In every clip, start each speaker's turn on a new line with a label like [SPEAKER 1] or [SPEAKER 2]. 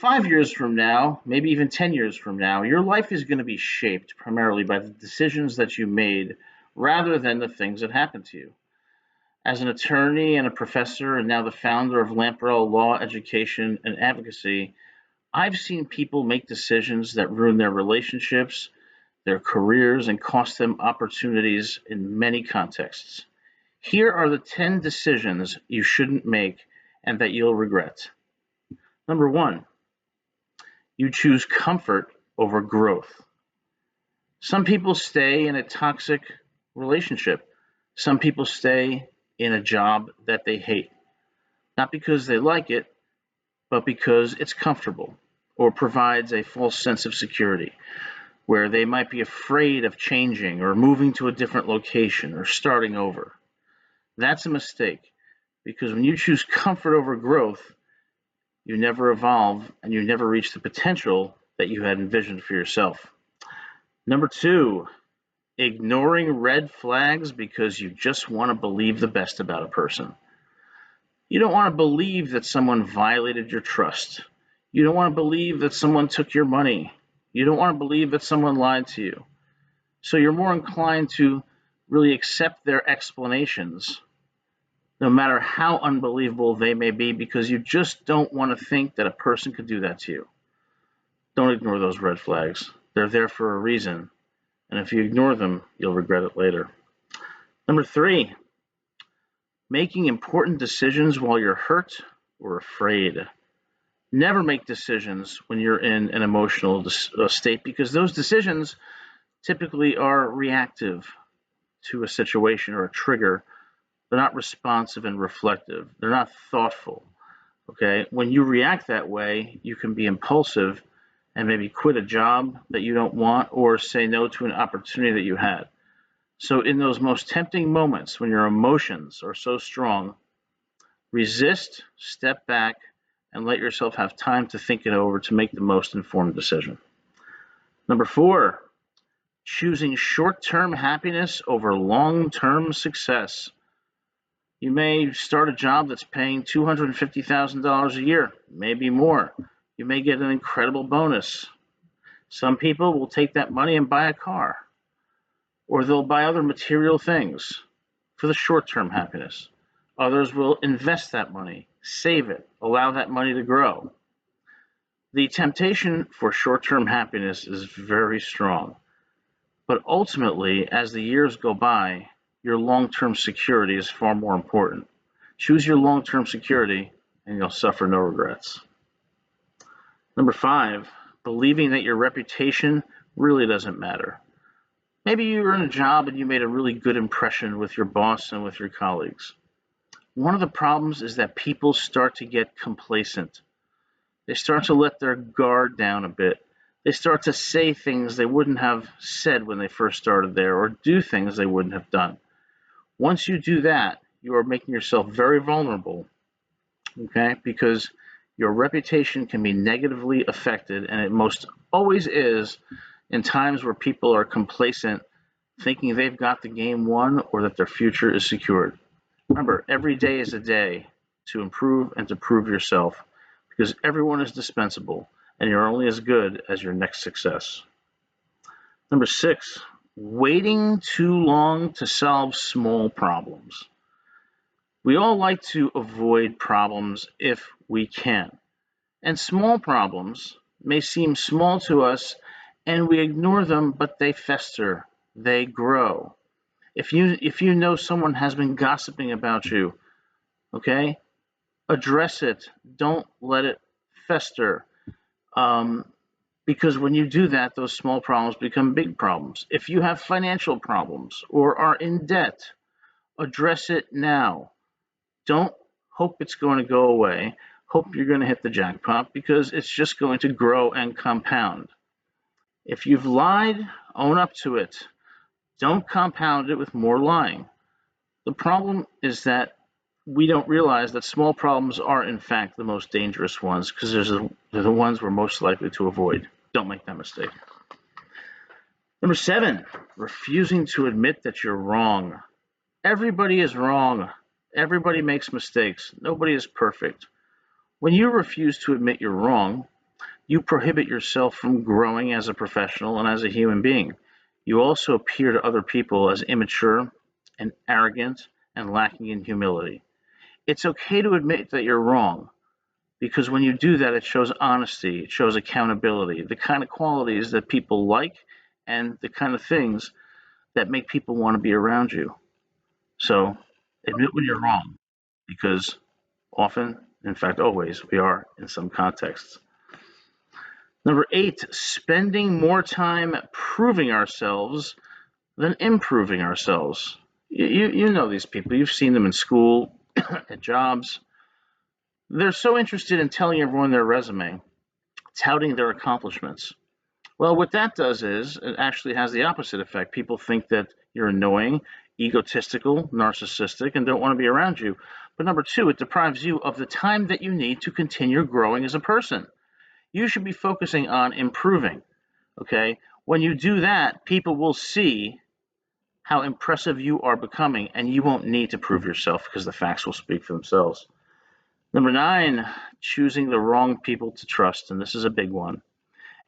[SPEAKER 1] 5 years from now, maybe even 10 years from now, your life is going to be shaped primarily by the decisions that you made rather than the things that happened to you. As an attorney and a professor, and now the founder of Lamprell Law Education and Advocacy, I've seen people make decisions that ruin their relationships, their careers, and cost them opportunities in many contexts. Here are the 10 decisions you shouldn't make and that you'll regret. Number one, you choose comfort over growth. Some people stay in a toxic relationship. Some people stay in a job that they hate, not because they like it, but because it's comfortable or provides a false sense of security, where they might be afraid of changing or moving to a different location or starting over. That's a mistake, because when you choose comfort over growth, you never evolve and you never reach the potential that you had envisioned for yourself. Number two, ignoring red flags because you just want to believe the best about a person. You don't want to believe that someone violated your trust. You don't want to believe that someone took your money. You don't want to believe that someone lied to you. So you're more inclined to really accept their explanations, no matter how unbelievable they may be, because you just don't want to think that a person could do that to you. Don't ignore those red flags. They're there for a reason. And if you ignore them, you'll regret it later. Number three, making important decisions while you're hurt or afraid. Never make decisions when you're in an emotional state, because those decisions typically are reactive to a situation or a trigger. They're not responsive and reflective. They're not thoughtful. Okay? When you react that way, you can be impulsive and maybe quit a job that you don't want or say no to an opportunity that you had. So in those most tempting moments when your emotions are so strong, resist, step back, and let yourself have time to think it over to make the most informed decision. Number four, choosing short-term happiness over long-term success. You may start a job that's paying $250,000 a year, maybe more. You may get an incredible bonus. Some people will take that money and buy a car, or they'll buy other material things for the short-term happiness. Others will invest that money, save it, allow that money to grow. The temptation for short-term happiness is very strong, but ultimately, as the years go by, your long-term security is far more important. Choose your long-term security and you'll suffer no regrets. Number five, believing that your reputation really doesn't matter. Maybe you were in a job and you made a really good impression with your boss and with your colleagues. One of the problems is that people start to get complacent. They start to let their guard down a bit. They start to say things they wouldn't have said when they first started there, or do things they wouldn't have done. Once you do that, you are making yourself very vulnerable, okay? Because your reputation can be negatively affected, and it most always is in times where people are complacent, thinking they've got the game won or that their future is secured. Remember, every day is a day to improve and to prove yourself, because everyone is dispensable, and you're only as good as your next success. Number six, waiting too long to solve small problems. We all like to avoid problems if we can. And small problems may seem small to us and we ignore them, but they fester, they grow. If you know someone has been gossiping about you, okay, address it. Don't let it fester. Because when you do that, those small problems become big problems. If you have financial problems or are in debt, address it now. Don't hope it's going to go away. Hope you're going to hit the jackpot, because it's just going to grow and compound. If you've lied, own up to it. Don't compound it with more lying. The problem is that we don't realize that small problems are, in fact, the most dangerous ones, because they're the ones we're most likely to avoid. Don't make that mistake. Number seven, refusing to admit that you're wrong. Everybody is wrong. Everybody makes mistakes. Nobody is perfect. When you refuse to admit you're wrong, You prohibit yourself from growing as a professional and as a human being. You also appear to other people as immature and arrogant and lacking in humility. It's okay to admit that you're wrong, because when you do that, it shows honesty, it shows accountability, the kind of qualities that people like and the kind of things that make people want to be around you. So admit when you're wrong, because often, in fact, always, we are in some contexts. Number 8, spending more time proving ourselves than improving ourselves. You know these people. You've seen them in school, at jobs. They're so interested in telling everyone their resume, touting their accomplishments. Well, what that does is it actually has the opposite effect. People think that you're annoying, egotistical, narcissistic, and don't want to be around you. But number 2, it deprives you of the time that you need to continue growing as a person. You should be focusing on improving. Okay? When you do that, people will see how impressive you are becoming, and you won't need to prove yourself because the facts will speak for themselves. Number 9, choosing the wrong people to trust, and this is a big one.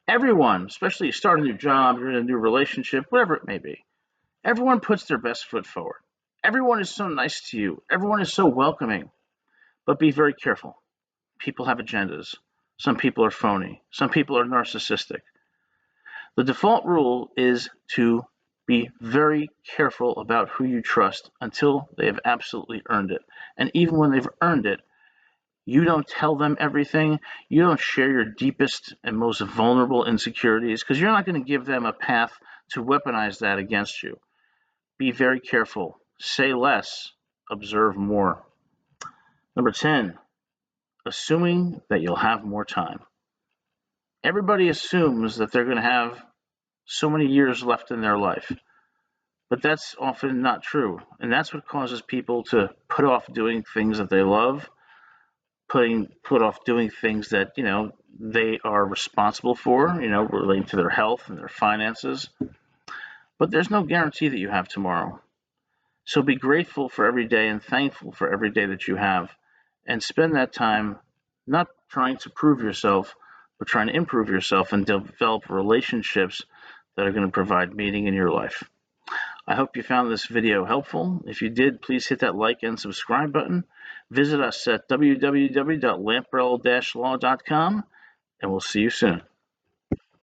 [SPEAKER 1] Everyone, especially you start a new job, you're in a new relationship, whatever it may be, everyone puts their best foot forward. Everyone is so nice to you. Everyone is so welcoming. But be very careful. People have agendas. Some people are phony. Some people are narcissistic. The default rule is to be very careful about who you trust until they have absolutely earned it. And even when they've earned it, you don't tell them everything. You don't share your deepest and most vulnerable insecurities, because you're not going to give them a path to weaponize that against you. Be very careful. Say less. Observe more. Number 10, assuming that you'll have more time. Everybody assumes that they're going to have so many years left in their life, but that's often not true. And that's what causes people to put off doing things that they love, put off doing things that they are responsible for, relating to their health and their finances. But there's no guarantee that you have tomorrow. So be grateful for every day and thankful for every day that you have, and spend that time not trying to prove yourself, but trying to improve yourself and develop relationships that are going to provide meaning in your life. I hope you found this video helpful. If you did, please hit that like and subscribe button. Visit us at www.lamparello-law.com, and we'll see you soon.